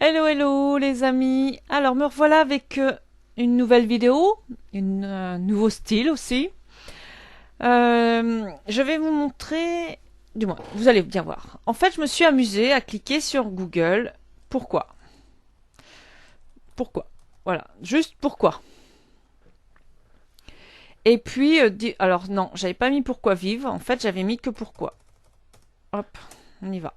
Hello hello les amis. Alors me revoilà avec une nouvelle vidéo, un nouveau style aussi. Je vais vous montrer, du moins vous allez bien voir. En fait je me suis amusée à cliquer sur Google. Pourquoi? Pourquoi? Voilà, juste pourquoi. Et puis, alors non, j'avais pas mis pourquoi vivre, en fait j'avais mis que pourquoi. Hop, on y va.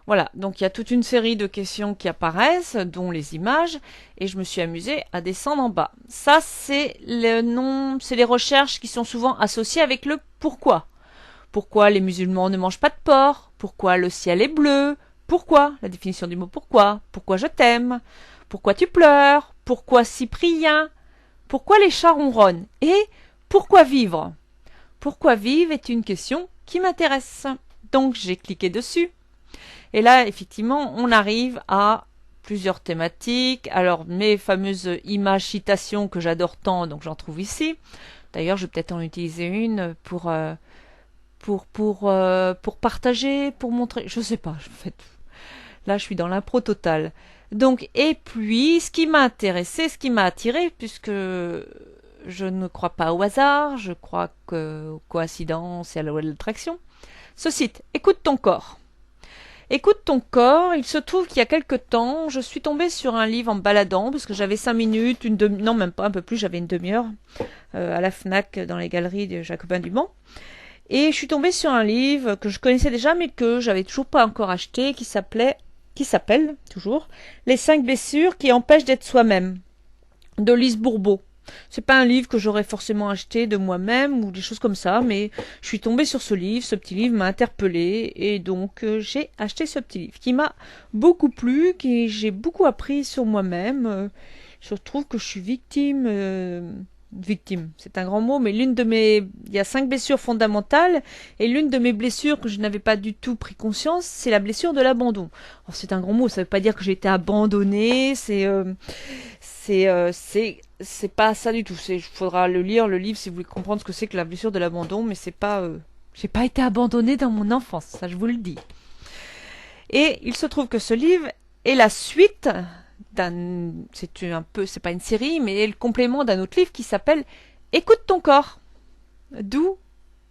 Voilà, donc il y a toute une série de questions qui apparaissent, dont les images, et je me suis amusée à descendre en bas. Ça, c'est le nom, c'est les recherches qui sont souvent associées avec le pourquoi. Pourquoi les musulmans ne mangent pas de porc? Pourquoi le ciel est bleu? Pourquoi? La définition du mot pourquoi? Pourquoi je t'aime? Pourquoi tu pleures? Pourquoi Cyprien? Pourquoi les chats ronronnent? Et pourquoi vivre? Pourquoi vivre est une question qui m'intéresse. Donc j'ai cliqué dessus. Et là, effectivement, on arrive à plusieurs thématiques. Alors, mes fameuses images citations que j'adore tant, donc j'en trouve ici. D'ailleurs, je vais peut-être en utiliser une pour partager, pour montrer. Je sais pas, en fait. Là, je suis dans l'impro totale. Donc, et puis, ce qui m'a intéressé, ce qui m'a attiré, puisque je ne crois pas au hasard, je crois aux coïncidences et à la loi de l'attraction. Ce site, écoute ton corps. Écoute ton corps, il se trouve qu'il y a quelque temps, je suis tombée sur un livre en me baladant, parce que j'avais 5 minutes, non même pas, un peu plus, j'avais une demi-heure, à la FNAC, dans les galeries de Jacobin du Mans. Et je suis tombée sur un livre que je connaissais déjà, mais que j'avais toujours pas encore acheté, qui s'appelle, toujours, Les 5 blessures qui empêchent d'être soi-même, de Lise Bourbeau. C'est pas un livre que j'aurais forcément acheté de moi-même ou des choses comme ça, mais je suis tombée sur ce petit livre m'a interpellée et donc j'ai acheté ce petit livre qui m'a beaucoup plu, qui j'ai beaucoup appris sur moi-même. Je trouve que je suis victime, c'est un grand mot, mais il y a 5 blessures fondamentales et l'une de mes blessures que je n'avais pas du tout pris conscience, c'est la blessure de l'abandon. Alors, c'est un grand mot, ça veut pas dire que j'ai été abandonnée, c'est pas ça du tout. Il faudra le lire, le livre, si vous voulez comprendre ce que c'est que la blessure de l'abandon, mais c'est pas, j'ai pas été abandonnée dans mon enfance, ça je vous le dis. Et il se trouve que ce livre est la suite c'est pas une série, mais le complément d'un autre livre qui s'appelle Écoute ton corps. D'où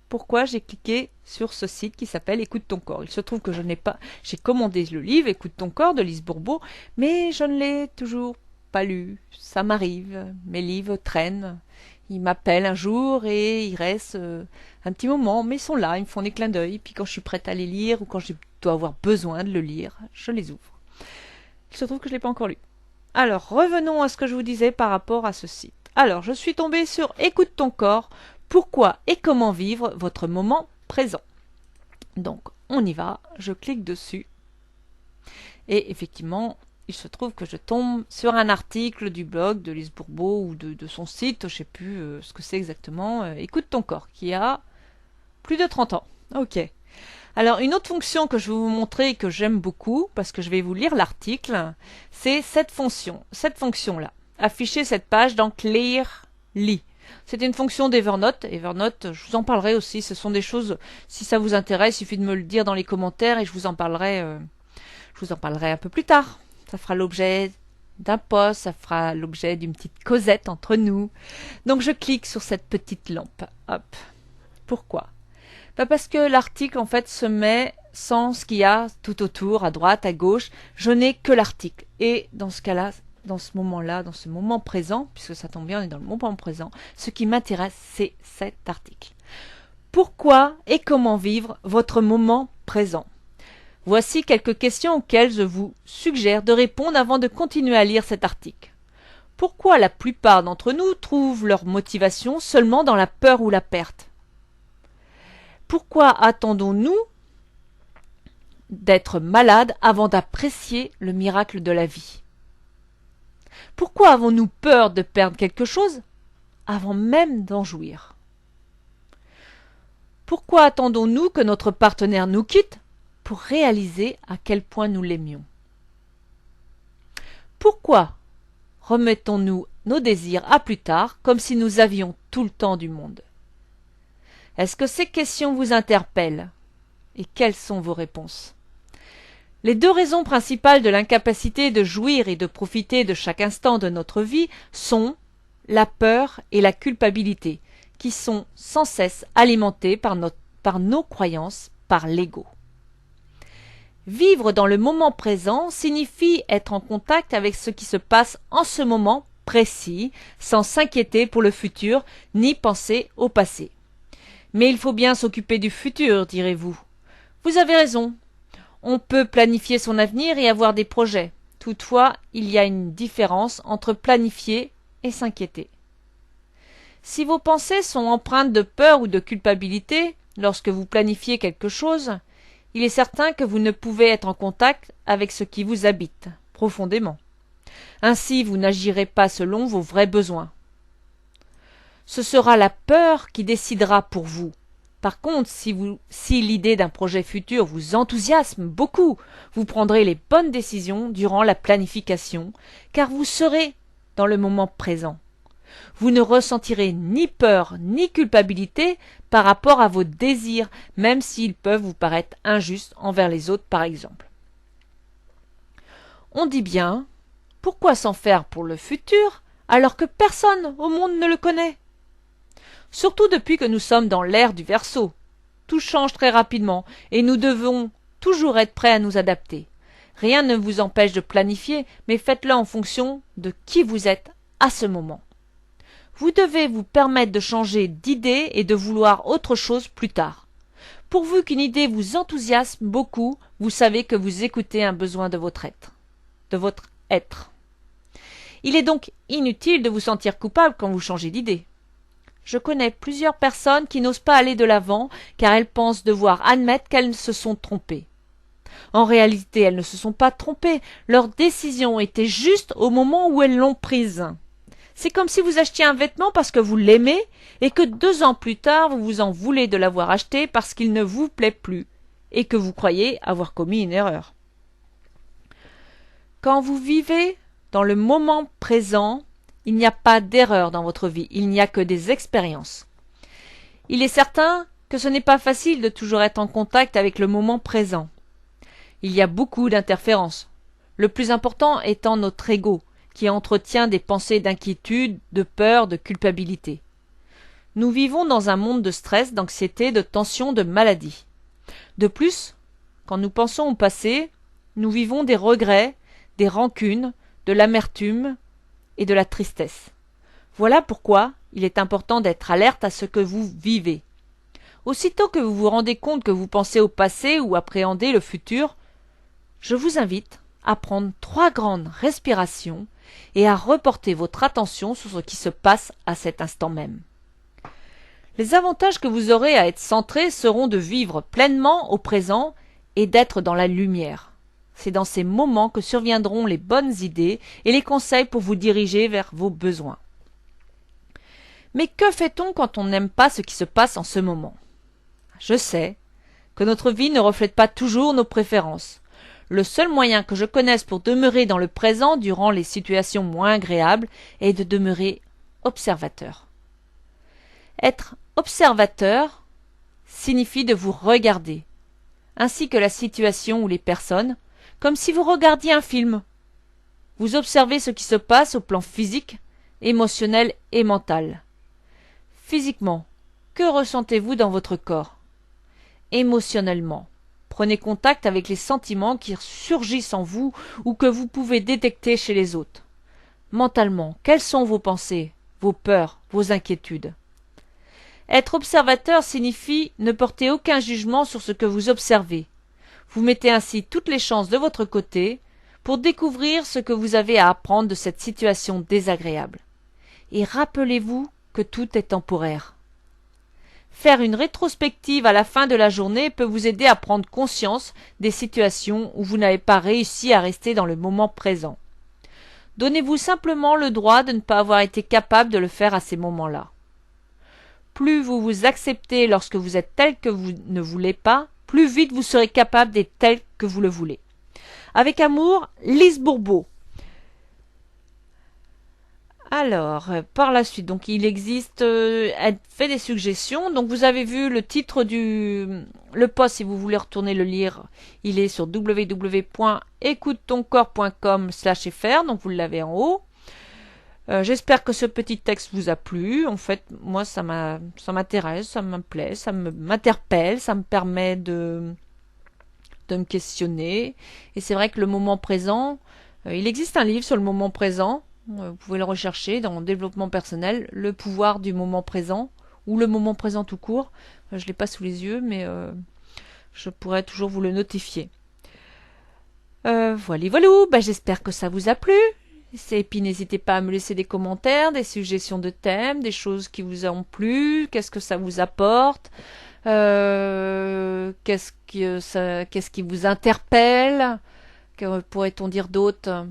pourquoi j'ai cliqué sur ce site qui s'appelle Écoute ton corps. Il se trouve que j'ai commandé le livre Écoute ton corps de Lise Bourbeau, mais je ne l'ai toujours pas lu. Ça m'arrive, mes livres traînent. Ils m'appellent un jour et ils restent un petit moment, mais ils sont là, ils me font des clins d'œil. Puis quand je suis prête à les lire ou quand je dois avoir besoin de le lire, je les ouvre. Il se trouve que je ne l'ai pas encore lu. Alors, revenons à ce que je vous disais par rapport à ce site. Alors, je suis tombée sur Écoute ton corps, pourquoi et comment vivre votre moment présent. Donc, on y va, je clique dessus. Et effectivement, il se trouve que je tombe sur un article du blog de Lise Bourbeau ou de son site, je ne sais plus ce que c'est exactement, Écoute ton corps, qui a plus de 30 ans. Ok. Alors, une autre fonction que je vais vous montrer et que j'aime beaucoup, parce que je vais vous lire l'article, c'est cette fonction-là. Afficher cette page dans Clear Lit. C'est une fonction d'Evernote. Evernote, je vous en parlerai aussi. Ce sont des choses, si ça vous intéresse, il suffit de me le dire dans les commentaires et je vous en parlerai un peu plus tard. Ça fera l'objet d'un post, ça fera l'objet d'une petite causette entre nous. Donc, je clique sur cette petite lampe. Hop. Pourquoi? Parce que l'article en fait se met sans ce qu'il y a tout autour, à droite, à gauche. Je n'ai que l'article. Et dans ce cas-là, dans ce moment présent, puisque ça tombe bien, on est dans le moment présent, ce qui m'intéresse, c'est cet article. Pourquoi et comment vivre votre moment présent? Voici quelques questions auxquelles je vous suggère de répondre avant de continuer à lire cet article. Pourquoi la plupart d'entre nous trouvent leur motivation seulement dans la peur ou la perte? Pourquoi attendons-nous d'être malades avant d'apprécier le miracle de la vie? Pourquoi avons-nous peur de perdre quelque chose avant même d'en jouir? Pourquoi attendons-nous que notre partenaire nous quitte pour réaliser à quel point nous l'aimions? Pourquoi remettons-nous nos désirs à plus tard comme si nous avions tout le temps du monde? Est-ce que ces questions vous interpellent? Et quelles sont vos réponses? Les deux raisons principales de l'incapacité de jouir et de profiter de chaque instant de notre vie sont la peur et la culpabilité, qui sont sans cesse alimentées par nos croyances, par l'ego. Vivre dans le moment présent signifie être en contact avec ce qui se passe en ce moment précis, sans s'inquiéter pour le futur, ni penser au passé. Mais il faut bien s'occuper du futur, direz-vous. Vous avez raison. On peut planifier son avenir et avoir des projets. Toutefois, il y a une différence entre planifier et s'inquiéter. Si vos pensées sont empreintes de peur ou de culpabilité, lorsque vous planifiez quelque chose, il est certain que vous ne pouvez être en contact avec ce qui vous habite, profondément. Ainsi, vous n'agirez pas selon vos vrais besoins. Ce sera la peur qui décidera pour vous. Par contre, si l'idée d'un projet futur vous enthousiasme beaucoup, vous prendrez les bonnes décisions durant la planification, car vous serez dans le moment présent. Vous ne ressentirez ni peur ni culpabilité par rapport à vos désirs, même s'ils peuvent vous paraître injustes envers les autres, par exemple. On dit bien, pourquoi s'en faire pour le futur alors que personne au monde ne le connaît? Surtout depuis que nous sommes dans l'ère du Verseau. Tout change très rapidement et nous devons toujours être prêts à nous adapter. Rien ne vous empêche de planifier, mais faites-le en fonction de qui vous êtes à ce moment. Vous devez vous permettre de changer d'idée et de vouloir autre chose plus tard. Pourvu qu'une idée vous enthousiasme beaucoup, vous savez que vous écoutez un besoin de votre être. Il est donc inutile de vous sentir coupable quand vous changez d'idée. Je connais plusieurs personnes qui n'osent pas aller de l'avant car elles pensent devoir admettre qu'elles se sont trompées. En réalité, elles ne se sont pas trompées, leur décision était juste au moment où elles l'ont prise. C'est comme si vous achetiez un vêtement parce que vous l'aimez et que 2 ans plus tard vous vous en voulez de l'avoir acheté parce qu'il ne vous plaît plus et que vous croyez avoir commis une erreur. Quand vous vivez dans le moment présent, il n'y a pas d'erreur dans votre vie, il n'y a que des expériences. Il est certain que ce n'est pas facile de toujours être en contact avec le moment présent. Il y a beaucoup d'interférences, le plus important étant notre ego, qui entretient des pensées d'inquiétude, de peur, de culpabilité. Nous vivons dans un monde de stress, d'anxiété, de tension, de maladie. De plus, quand nous pensons au passé, nous vivons des regrets, des rancunes, de l'amertume et de la tristesse. Voilà pourquoi il est important d'être alerte à ce que vous vivez. Aussitôt que vous vous rendez compte que vous pensez au passé ou appréhendez le futur, je vous invite à prendre 3 grandes respirations et à reporter votre attention sur ce qui se passe à cet instant même. Les avantages que vous aurez à être centré seront de vivre pleinement au présent et d'être dans la lumière. C'est dans ces moments que surviendront les bonnes idées et les conseils pour vous diriger vers vos besoins. Mais que fait-on quand on n'aime pas ce qui se passe en ce moment? Je sais que notre vie ne reflète pas toujours nos préférences. Le seul moyen que je connaisse pour demeurer dans le présent durant les situations moins agréables est de demeurer observateur. Être observateur signifie de vous regarder, ainsi que la situation ou les personnes, comme si vous regardiez un film. Vous observez ce qui se passe au plan physique, émotionnel et mental. Physiquement, que ressentez-vous dans votre corps? Émotionnellement, prenez contact avec les sentiments qui surgissent en vous ou que vous pouvez détecter chez les autres. Mentalement, quelles sont vos pensées, vos peurs, vos inquiétudes? Être observateur signifie ne porter aucun jugement sur ce que vous observez. Vous mettez ainsi toutes les chances de votre côté pour découvrir ce que vous avez à apprendre de cette situation désagréable. Et rappelez-vous que tout est temporaire. Faire une rétrospective à la fin de la journée peut vous aider à prendre conscience des situations où vous n'avez pas réussi à rester dans le moment présent. Donnez-vous simplement le droit de ne pas avoir été capable de le faire à ces moments-là. Plus vous vous acceptez lorsque vous êtes tel que vous ne voulez pas, plus vite vous serez capable d'être tel que vous le voulez. Avec amour, Lise Bourbeau. Alors, par la suite, donc il existe, elle fait des suggestions. Donc vous avez vu le titre le post, si vous voulez retourner le lire, il est sur www.écoutetoncorps.com/fr, donc vous l'avez en haut. J'espère que ce petit texte vous a plu. En fait, moi, ça m'intéresse, ça me plaît, m'interpelle, ça me permet de me questionner. Et c'est vrai que le moment présent, il existe un livre sur le moment présent. Vous pouvez le rechercher dans développement personnel, le pouvoir du moment présent, ou le moment présent tout court. Je ne l'ai pas sous les yeux, mais je pourrais toujours vous le notifier. Voilà, bah, j'espère que ça vous a plu. Et puis n'hésitez pas à me laisser des commentaires, des suggestions de thèmes, des choses qui vous ont plu, qu'est-ce que ça vous apporte, qu'est-ce qui vous interpelle, que pourrait-on dire d'autre?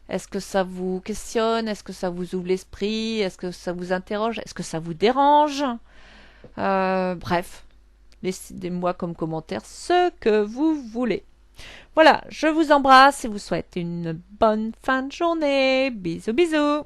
Est-ce que ça vous questionne? Est-ce que ça vous ouvre l'esprit? Est-ce que ça vous interroge? Est-ce que ça vous dérange? Bref, laissez-moi comme commentaire ce que vous voulez. Voilà, je vous embrasse et vous souhaite une bonne fin de journée. Bisous bisous.